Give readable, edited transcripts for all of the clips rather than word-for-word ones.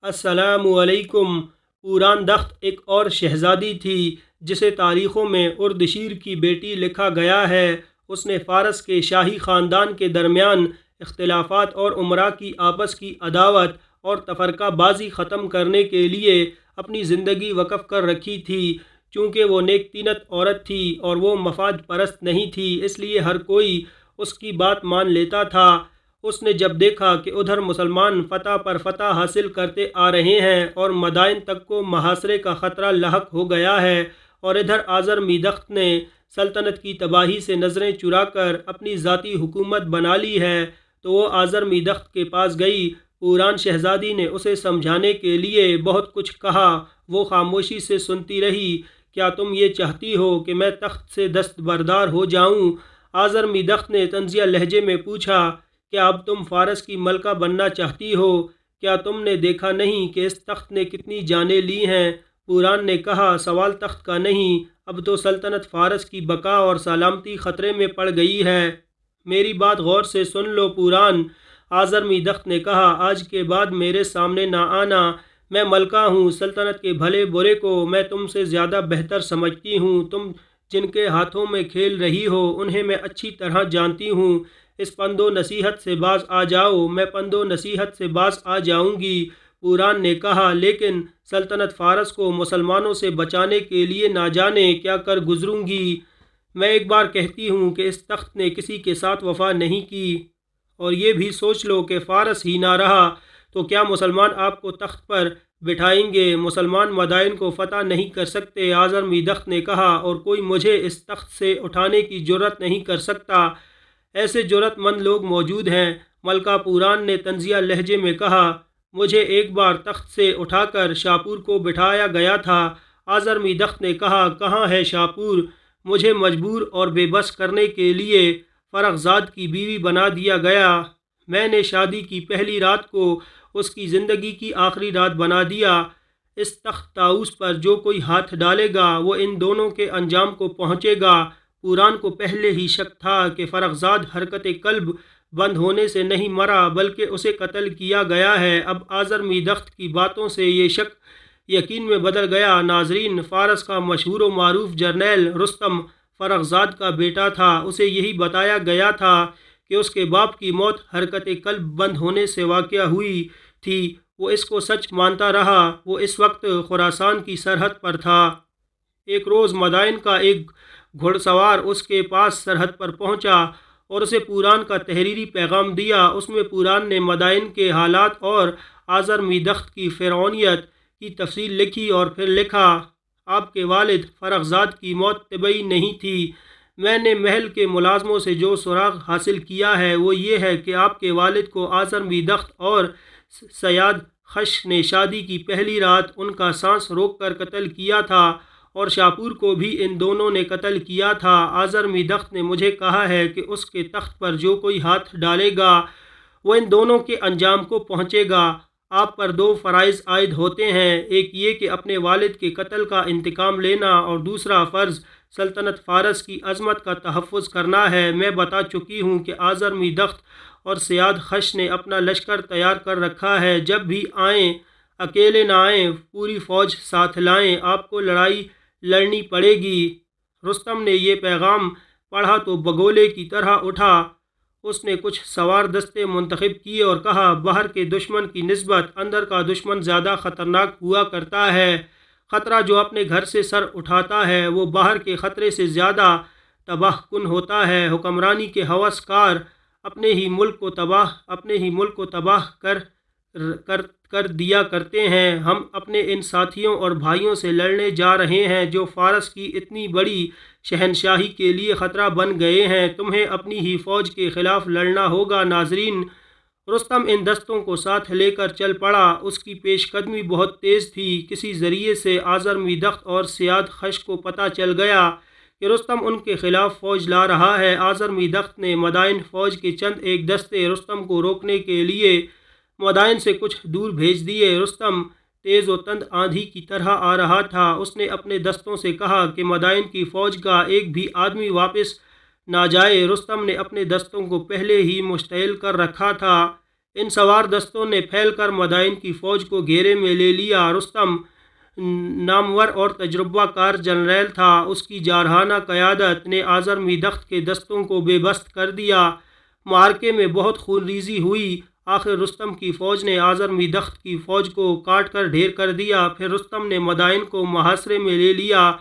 अस्सलामुअलैकुम। पूरान दख्त एक और शहज़ादी थी जिसे तारीख़ों में उर्दशीर की बेटी लिखा गया है। उसने फ़ारस के शाही ख़ानदान के दरमियान इख्तिलाफ़ात और उमरा की आपस की अदावत और तफ़रक़ाबाज़ी ख़त्म करने के लिए अपनी ज़िंदगी वक़फ़ कर रखी थी। चूँकि वो नेकतीनत औरत थी और वो मफाद परस्त नहीं थी, इसलिए हर कोई उसकी बात मान लेता था। उसने जब देखा कि उधर मुसलमान फ़तह पर फ़तह हासिल करते आ रहे हैं और मदाइन तक को मुहासरे का ख़तरा लाहक हो गया है, और इधर आज़र मीदख्त ने सल्तनत की तबाही से नज़रें चुरा कर अपनी ज़ाती हुकूमत बना ली है, तो वो आज़र मीदख्त के पास गई। पूरान शहज़ादी ने उसे समझाने के लिए बहुत कुछ कहा। वो खामोशी से सुनती रही। क्या तुम ये चाहती हो कि मैं तख्त से दस्तबरदार हो जाऊँ? आज़र मीदख्त ने तंज़िया लहजे में पूछा। क्या अब तुम फ़ारस की मलका बनना चाहती हो? क्या तुमने देखा नहीं कि इस तख्त ने कितनी जानें ली हैं? पूरान ने कहा, सवाल तख्त का नहीं, अब तो सल्तनत फ़ारस की बका और सलामती ख़तरे में पड़ गई है। मेरी बात गौर से सुन लो पूरान। आज़र मीदख्त ने कहा, आज के बाद मेरे सामने ना आना। मैं मलका हूँ। सल्तनत के भले बुरे को मैं तुमसे ज़्यादा बेहतर समझती हूँ। तुम जिनके हाथों में खेल रही हो उन्हें मैं अच्छी तरह जानती हूँ। इस पंदो नसीहत से बाज आ जाओ। मैं पंदो नसीहत से बाज आ जाऊंगी। पूरान ने कहा, लेकिन सल्तनत फ़ारस को मुसलमानों से बचाने के लिए ना जाने क्या कर गुजरूंगी। मैं एक बार कहती हूँ कि इस तख्त ने किसी के साथ वफा नहीं की, और ये भी सोच लो कि फ़ारस ही ना रहा तो क्या मुसलमान आपको तख्त पर बिठाएंगे? मुसलमान मदाइन को फ़तह नहीं कर सकते, आज़र मीदख्त ने कहा, और कोई मुझे इस तख्त से उठाने की जुर्रत नहीं कर सकता। ऐसे जुर्रतमंद लोग मौजूद हैं। मलका पूरान ने तंज़िया लहजे में कहा, मुझे एक बार तख्त से उठाकर शाहपुर को बिठाया गया था। आज़र मीदख्त ने कहा, कहाँ है शाहपुर? मुझे मजबूर और बेबस करने के लिए फ़रख्ज़ाद की बीवी बना दिया गया। मैंने शादी की पहली रात को उसकी ज़िंदगी की आखिरी रात बना दिया। इस तख्त ताऊस पर जो कोई हाथ डालेगा वो इन दोनों के अंजाम को पहुँचेगा। पूरान को पहले ही शक था कि फ़रख्ज़ाद हरकत कल्ब बंद होने से नहीं मरा, बल्कि उसे कत्ल किया गया है। अब आज़र मीदख्त की बातों से ये शक यकीन में बदल गया। नाजरीन, फ़ारस का मशहूर व मारूफ जर्नैल रुस्तम फ़रख्ज़ाद का बेटा था। उसे यही बताया गया था कि उसके बाप की मौत हरकत कल्ब बंद होने से वाक़या हुई थी। वो इसको सच मानता रहा। वो इस वक्त खुरासान की सरहद पर था। एक रोज़ मदाइन का एक घुड़सवार उसके पास सरहद पर पहुंचा और उसे पूरान का तहरीरी पैगाम दिया। उसमें पूरान ने मदाइन के हालात और आज़र मीदख्त की फ़िरौनियत की तफसील लिखी और फिर लिखा, आपके वालिद फ़रख्ज़ाद की मौत तबई नहीं थी। मैंने महल के मुलाजमों से जो सुराग हासिल किया है वो ये है कि आपके वालिद को आज़र मीदख्त और सयाद खश ने शादी की पहली रात उनका सांस रोक कर कत्ल किया था, और शाहपुर को भी इन दोनों ने कत्ल किया था। आज़र मीदख्त ने मुझे कहा है कि उसके तख्त पर जो कोई हाथ डालेगा वो इन दोनों के अंजाम को पहुँचेगा। आप पर दो फ़राइज़ आयद होते हैं, एक ये कि अपने वालिद के कत्ल का इंतकाम लेना, और दूसरा फ़र्ज़ सल्तनत फ़ारस की अज़मत का तहफ़्फ़ुज़ करना है। मैं बता चुकी हूँ कि आज़र मीदख्त और सयाद खश ने अपना लश्कर तैयार कर रखा है। जब भी आएँ अकेले ना आएँ, पूरी फ़ौज साथ लाएँ। आपको लड़ाई लड़नी पड़ेगी। रुस्तम ने ये पैगाम पढ़ा तो बगोले की तरह उठा। उसने कुछ सवार दस्ते मुंतखब किए और कहा, बाहर के दुश्मन की निस्बत अंदर का दुश्मन ज़्यादा ख़तरनाक हुआ करता है। ख़तरा जो अपने घर से सर उठाता है वो बाहर के ख़तरे से ज़्यादा तबाहकुन होता है। हुक्मरानी के हवसकार अपने ही मुल्क को तबाह कर कर दिया करते हैं। हम अपने इन साथियों और भाइयों से लड़ने जा रहे हैं जो फ़ारस की इतनी बड़ी शहनशाही के लिए ख़तरा बन गए हैं। तुम्हें अपनी ही फ़ौज के ख़िलाफ़ लड़ना होगा। नाजरीन, रुस्तम इन दस्तों को साथ लेकर चल पड़ा। उसकी पेशकदमी बहुत तेज़ थी। किसी ज़रिए से आज़र मीदख्त और सयाद खश को पता चल गया कि रुस्तम उनके ख़िलाफ़ फ़ौज ला रहा है। आज़र मीदख्त ने मदाइन फ़ौज के चंद एक दस्ते रुस्तम को रोकने के लिए मदाइन से कुछ दूर भेज दिए। रुस्तम तेज़ व तंद आंधी की तरह आ रहा था। उसने अपने दस्तों से कहा कि मदाइन की फ़ौज का एक भी आदमी वापस ना जाए। रुस्तम ने अपने दस्तों को पहले ही मुश्तइल कर रखा था। ان سوار دستوں نے پھیل کر مدائن کی فوج کو گھیرے میں لے لیا۔ رستم نامور اور تجربہ کار جنرل تھا، اس کی جارحانہ قیادت نے آزرمیدخت کے دستوں کو بے بست کر دیا۔ معرکے میں بہت خون ریزی ہوئی۔ آخر رستم کی فوج نے آزرمیدخت کی فوج کو کاٹ کر ڈھیر کر دیا۔ پھر رستم نے مدائن کو محاصرے میں لے لیا۔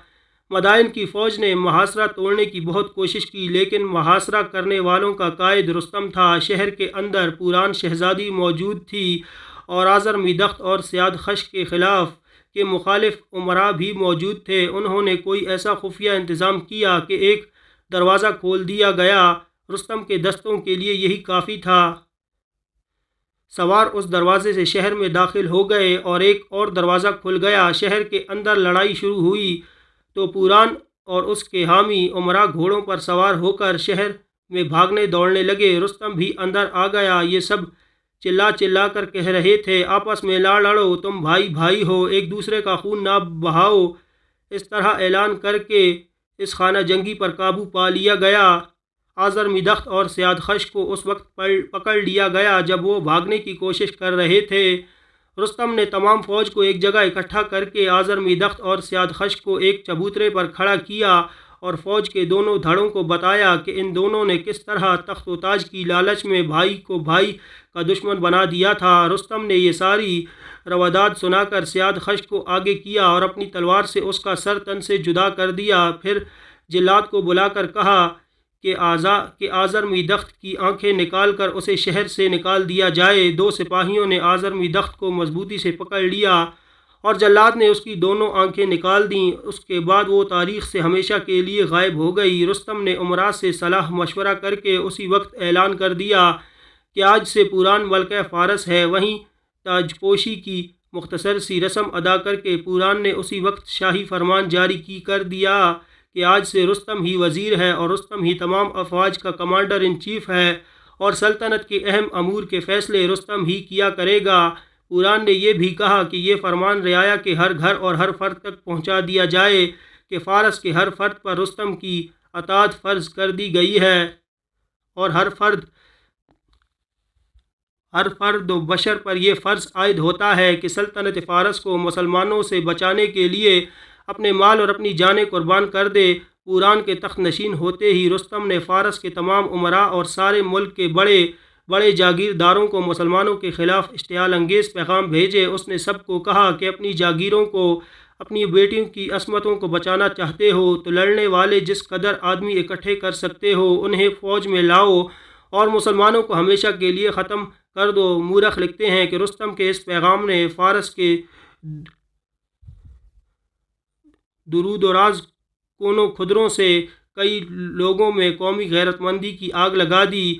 مدائن کی فوج نے محاصرہ توڑنے کی بہت کوشش کی، لیکن محاصرہ کرنے والوں کا قائد رستم تھا۔ شہر کے اندر پوران شہزادی موجود تھی اور آزرمیدخت اور سیادخش کے خلاف کے مخالف امراء بھی موجود تھے۔ انہوں نے کوئی ایسا خفیہ انتظام کیا کہ ایک دروازہ کھول دیا گیا۔ رستم کے دستوں کے لیے یہی کافی تھا۔ سوار اس دروازے سے شہر میں داخل ہو گئے اور ایک اور دروازہ کھل گیا۔ شہر کے اندر لڑائی شروع ہوئی تو پوران اور اس کے حامی امراء گھوڑوں پر سوار ہو کر شہر میں بھاگنے دوڑنے لگے۔ رستم بھی اندر آ گیا۔ یہ سب چلا چلا کر کہہ رہے تھے، آپس میں نہ لڑو، تم بھائی بھائی ہو، ایک دوسرے کا خون نہ بہاؤ۔ اس طرح اعلان کر کے اس خانہ جنگی پر قابو پا لیا گیا۔ آزرمیدخت اور سیادخش کو اس وقت پکڑ لیا گیا جب وہ بھاگنے کی کوشش کر رہے تھے۔ رستم نے تمام فوج کو ایک جگہ اکٹھا کر کے آزرمیدخت اور سیادخش کو ایک چبوترے پر کھڑا کیا اور فوج کے دونوں دھڑوں کو بتایا کہ ان دونوں نے کس طرح تخت و تاج کی لالچ میں بھائی کو بھائی کا دشمن بنا دیا تھا۔ رستم نے یہ ساری رواداد سنا کر سیادخش کو آگے کیا اور اپنی تلوار سے اس کا سر تن سے جدا کر دیا۔ پھر جلاد کو بلا کر کہا کہ آزرمیدخت کی آنکھیں نکال کر اسے شہر سے نکال دیا جائے۔ دو سپاہیوں نے آزرمیدخت کو مضبوطی سے پکڑ لیا اور جلاد نے اس کی دونوں آنکھیں نکال دیں۔ اس کے بعد وہ تاریخ سے ہمیشہ کے لیے غائب ہو گئی۔ رستم نے امراء سے صلاح مشورہ کر کے اسی وقت اعلان کر دیا کہ آج سے پوران ملکہ فارس ہے۔ وہیں تاجپوشی کی مختصر سی رسم ادا کر کے پوران نے اسی وقت شاہی فرمان جاری کر دیا کہ آج سے رستم ہی وزیر ہے اور رستم ہی تمام افواج کا کمانڈر ان چیف ہے اور سلطنت کے اہم امور کے فیصلے رستم ہی کیا کرے گا۔ پوران نے یہ بھی کہا کہ یہ فرمان رعایا کے ہر گھر اور ہر فرد تک پہنچا دیا جائے کہ فارس کے ہر فرد پر رستم کی اطاعت فرض کر دی گئی ہے اور ہر فرد و بشر پر یہ فرض عائد ہوتا ہے کہ سلطنت فارس کو مسلمانوں سے بچانے کے لیے اپنے مال اور اپنی جانیں قربان کر دے۔ پوران کے تخت نشین ہوتے ہی رستم نے فارس کے تمام امراء اور سارے ملک کے بڑے بڑے جاگیرداروں کو مسلمانوں کے خلاف اشتعال انگیز پیغام بھیجے۔ اس نے سب کو کہا کہ اپنی جاگیروں کو، اپنی بیٹیوں کی عصمتوں کو بچانا چاہتے ہو تو لڑنے والے جس قدر آدمی اکٹھے کر سکتے ہو انہیں فوج میں لاؤ اور مسلمانوں کو ہمیشہ کے لیے ختم کر دو۔ مورخ لکھتے ہیں کہ رستم کے اس پیغام نے فارس کے درود و راز کونوں خدروں سے کئی لوگوں میں قومی غیرت مندی کی آگ لگا دی۔